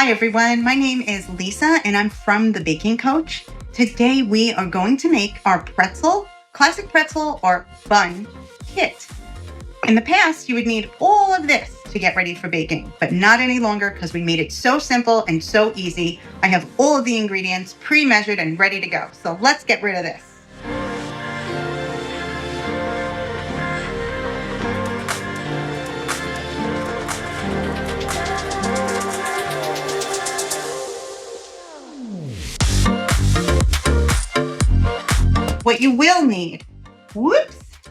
Hi everyone, my name is Lisa and I'm from The Baking Coach. Today we are going to make our classic pretzel or bun kit. In the past, you would need all of this to get ready for baking, but not any longer because we made it so simple and so easy. I have all of the ingredients pre-measured and ready to go. So let's get rid of this. What you will need,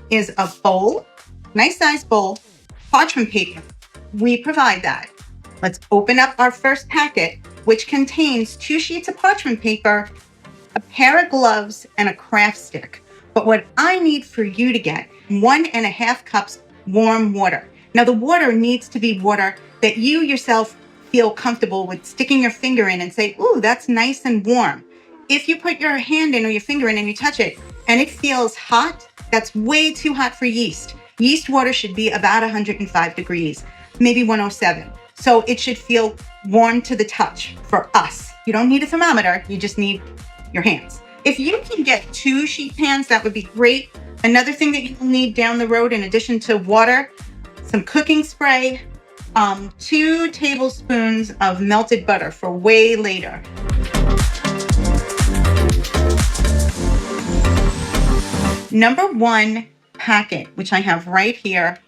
is a bowl, nice sized bowl, parchment paper. We provide that. Let's open up our first packet, which contains 2 sheets of parchment paper, a pair of gloves, and a craft stick. But what I need for you to get, 1.5 cups warm water. Now the water needs to be water that you yourself feel comfortable with sticking your finger in and say, ooh, that's nice and warm. If you put your hand in or your finger in and you touch it and it feels hot, that's way too hot for yeast. Yeast water should be about 105 degrees, maybe 107. So it should feel warm to the touch for us. You don't need a thermometer, you just need your hands. If you can get 2 sheet pans, that would be great. Another thing that you'll need down the road, in addition to water, some cooking spray, 2 tablespoons of melted butter for way later. Number 1 packet, which I have right here,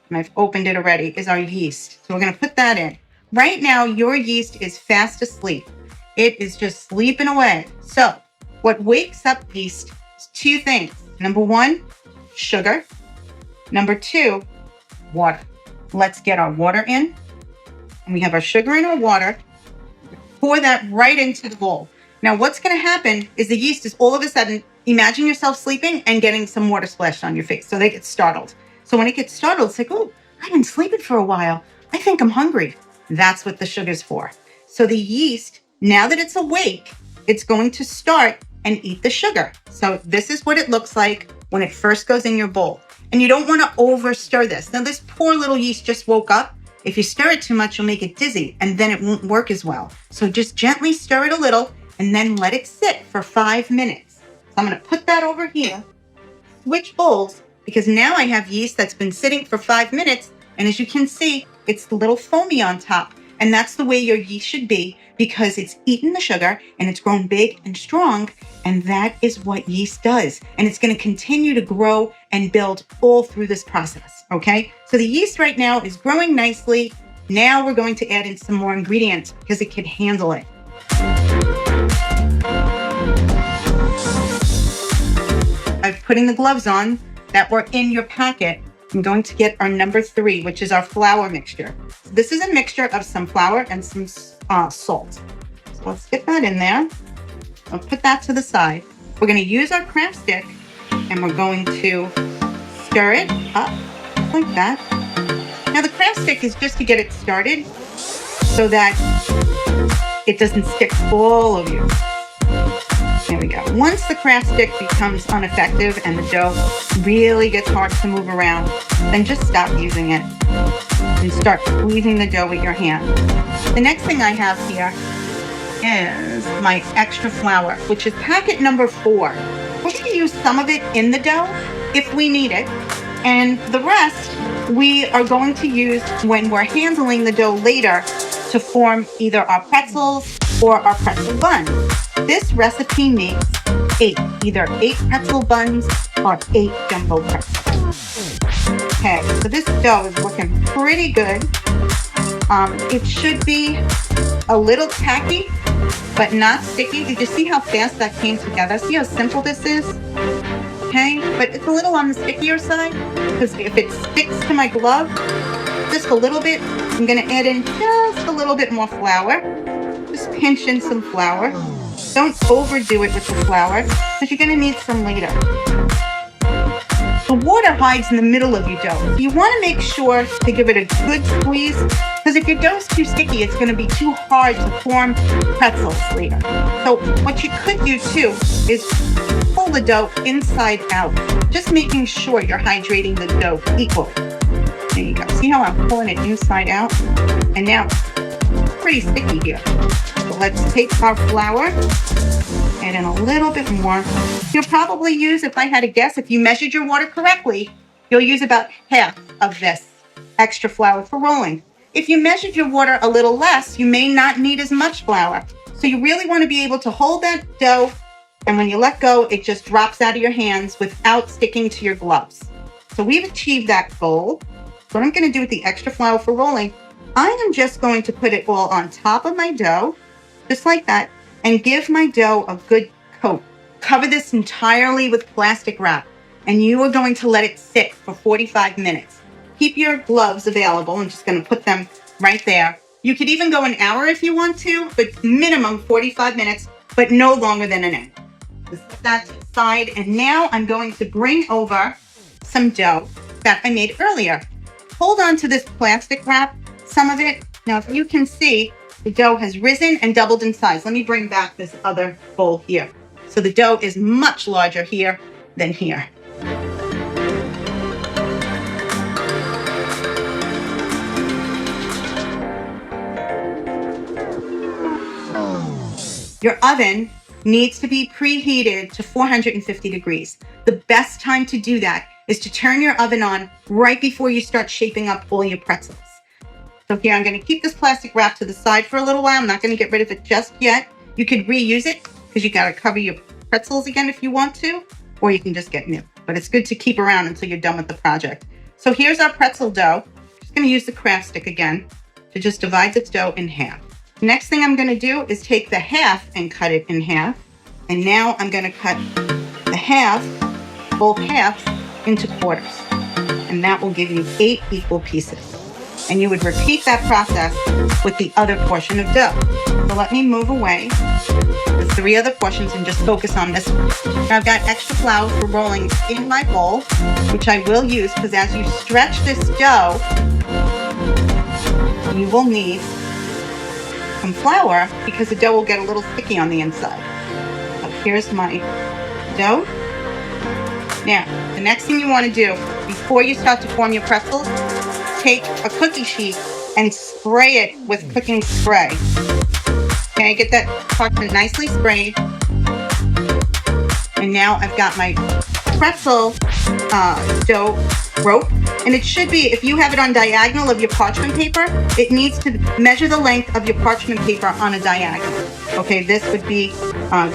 and I've opened it already, is our yeast. So we're going to put that in. Right now, your yeast is fast asleep. It is just sleeping away. So what wakes up yeast is 2 things. Number 1, sugar. Number 2, water. Let's get our water in. And we have our sugar and our water. Pour that right into the bowl. Now what's going to happen is the yeast is all of a sudden, imagine yourself sleeping and getting some water splashed on your face. So they get startled. So when it gets startled, it's like, oh, I've been sleeping for a while. I think I'm hungry. That's what the sugar's for. So the yeast, now that it's awake, it's going to start and eat the sugar. So this is what it looks like when it first goes in your bowl. And you don't want to over stir this. Now this poor little yeast just woke up. If you stir it too much, you'll make it dizzy and then it won't work as well. So just gently stir it a little and then let it sit for 5 minutes. So I'm going to put that over here, switch bowls, because now I have yeast that's been sitting for 5 minutes. And as you can see, it's a little foamy on top. And that's the way your yeast should be, because it's eaten the sugar and it's grown big and strong. And that is what yeast does. And it's going to continue to grow and build all through this process. Okay. So the yeast right now is growing nicely. Now we're going to add in some more ingredients because it can handle it. I'm putting the gloves on that were in your packet. I'm going to get our number 3, which is our flour mixture. So this is a mixture of some flour and some salt. So let's get that in there. I'll put that to the side. We're going to use our craft stick and we're going to stir it up like that. Now the craft stick is just to get it started so that it doesn't stick all over you. There we go. Once the craft stick becomes ineffective and the dough really gets hard to move around, then just stop using it and start squeezing the dough with your hand. The next thing I have here is my extra flour, which is packet number 4. We're going to use some of it in the dough if we need it, and the rest we are going to use when we're handling the dough later to form either our pretzels or our pretzel buns. This recipe makes 8, either 8 pretzel buns or 8 jumbo pretzels. Okay, so this dough is looking pretty good. It should be a little tacky, but not sticky. Did you see how fast that came together? See how simple this is? Okay, but it's a little on the stickier side because if it sticks to my glove just a little bit, I'm going to add in just a little bit more flour. Just pinch in some flour. Don't overdo it with the flour because you're going to need some later. The water hides in the middle of your dough. So you want to make sure to give it a good squeeze, because if your dough's too sticky, it's going to be too hard to form pretzels later. So what you could do too is pull the dough inside out, just making sure you're hydrating the dough equally. There you go. See how I'm pulling it inside out? And now it's pretty sticky here. So let's take our flour, add in a little bit more. You'll probably use, if I had to guess, if you measured your water correctly, you'll use about half of this extra flour for rolling. If you measured your water a little less, you may not need as much flour. So you really want to be able to hold that dough, and when you let go, it just drops out of your hands without sticking to your gloves. So we've achieved that goal. What I'm going to do with the extra flour for rolling, I am just going to put it all on top of my dough, just like that, and give my dough a good coat. Cover this entirely with plastic wrap, and you are going to let it sit for 45 minutes. Keep your gloves available. I'm just going to put them right there. You could even go an hour if you want to, but minimum 45 minutes, but no longer than an hour. Set that to the side, and now I'm going to bring over some dough that I made earlier. Hold on to this plastic wrap, some of it. Now, if you can see, the dough has risen and doubled in size. Let me bring back this other bowl here. So the dough is much larger here than here. Your oven needs to be preheated to 450 degrees. The best time to do that is to turn your oven on right before you start shaping up all your pretzels. So here, I'm going to keep this plastic wrap to the side for a little while. I'm not going to get rid of it just yet. You could reuse it because you got to cover your pretzels again if you want to, or you can just get new. But it's good to keep around until you're done with the project. So here's our pretzel dough. I'm just going to use the craft stick again to just divide this dough in half. Next thing I'm going to do is take the half and cut it in half. And now I'm going to cut the half, both halves, into quarters. And that will give you 8 equal pieces. And you would repeat that process with the other portion of dough. So let me move away the 3 other portions and just focus on this one. Now I've got extra flour for rolling in my bowl, which I will use because as you stretch this dough, you will need some flour because the dough will get a little sticky on the inside. So here's my dough. Now, the next thing you want to do before you start to form your pretzels, take a cookie sheet and spray it with cooking spray. Okay, get that parchment nicely sprayed. And now I've got my pretzel dough rope. And it should be, if you have it on diagonal of your parchment paper, it needs to measure the length of your parchment paper on a diagonal. Okay, this would be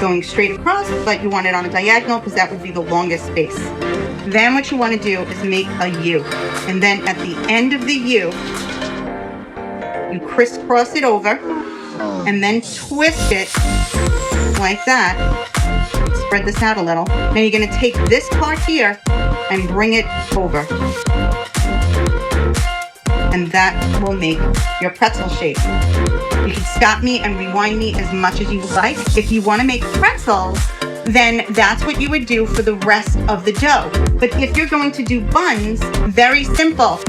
going straight across, but you want it on a diagonal because that would be the longest space. Then what you want to do is make a U. And then at the end of the U, you crisscross it over and then twist it like that. Spread this out a little. Now you're going to take this part here and bring it over. And that will make your pretzel shape. You can stop me and rewind me as much as you like. If you want to make pretzels, then that's what you would do for the rest of the dough. But if you're going to do buns, very simple.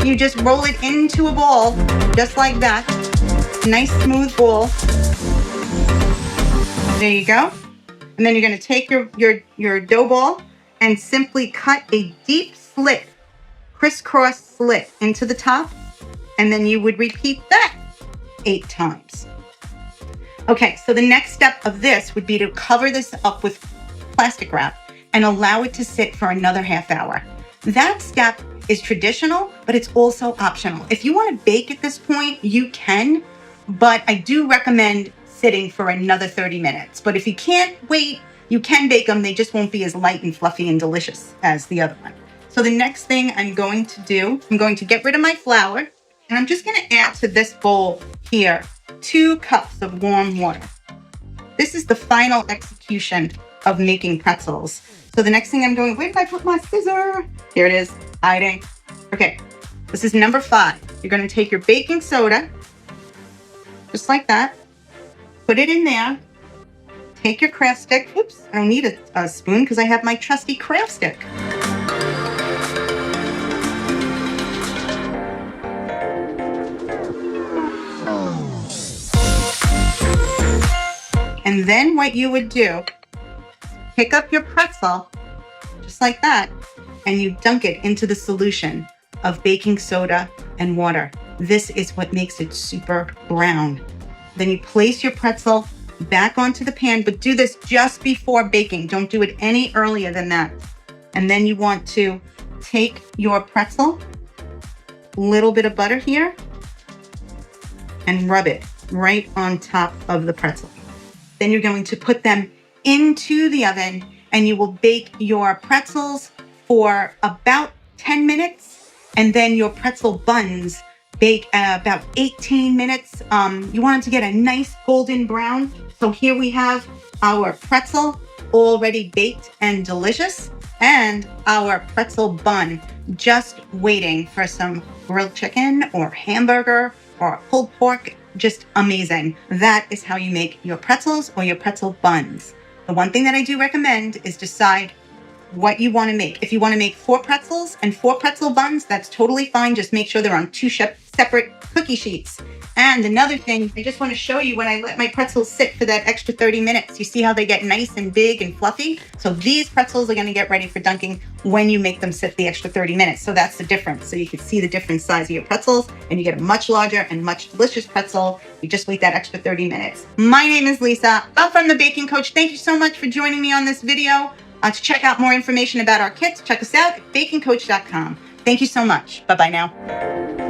You just roll it into a ball, just like that. Nice smooth ball. There you go. And then you're going to take your dough ball and simply cut a deep slit, crisscross slit into the top. And then you would repeat that 8 times. Okay, so the next step of this would be to cover this up with plastic wrap and allow it to sit for another half hour. That step is traditional, but it's also optional. If you want to bake at this point, you can, but I do recommend sitting for another 30 minutes. But if you can't wait, you can bake them. They just won't be as light and fluffy and delicious as the other one. So the next thing I'm going to do, I'm going to get rid of my flour, and I'm just going to add to this bowl here 2 cups of warm water. This is the final execution of making pretzels. So the next thing I'm doing, where did I put my scissor? Here it is, hiding. Okay, this is number 5. You're going to take your baking soda, just like that. Put it in there. Take your craft stick. Oops, I don't need a spoon because I have my trusty craft stick. And then what you would do, pick up your pretzel, just like that, and you dunk it into the solution of baking soda and water. This is what makes it super brown. Then you place your pretzel back onto the pan, but do this just before baking. Don't do it any earlier than that. And then you want to take your pretzel, little bit of butter here, and rub it right on top of the pretzel. Then you're going to put them into the oven and you will bake your pretzels for about 10 minutes. And then your pretzel buns bake about 18 minutes. You want it to get a nice golden brown. So here we have our pretzel already baked and delicious, and our pretzel bun just waiting for some grilled chicken or hamburger or pulled pork. Just amazing. That is how you make your pretzels or your pretzel buns. The one thing that I do recommend is decide what you want to make. If you want to make 4 pretzels and 4 pretzel buns, that's totally fine. Just make sure they're on 2 separate cookie sheets. And another thing, I just want to show you when I let my pretzels sit for that extra 30 minutes. You see how they get nice and big and fluffy? So these pretzels are going to get ready for dunking when you make them sit the extra 30 minutes. So that's the difference. So you can see the different size of your pretzels and you get a much larger and much delicious pretzel. You just wait that extra 30 minutes. My name is Lisa. I'm from The Baking Coach. Thank you so much for joining me on this video. To check out more information about our kits, check us out at bakingcoach.com. Thank you so much. Bye-bye now.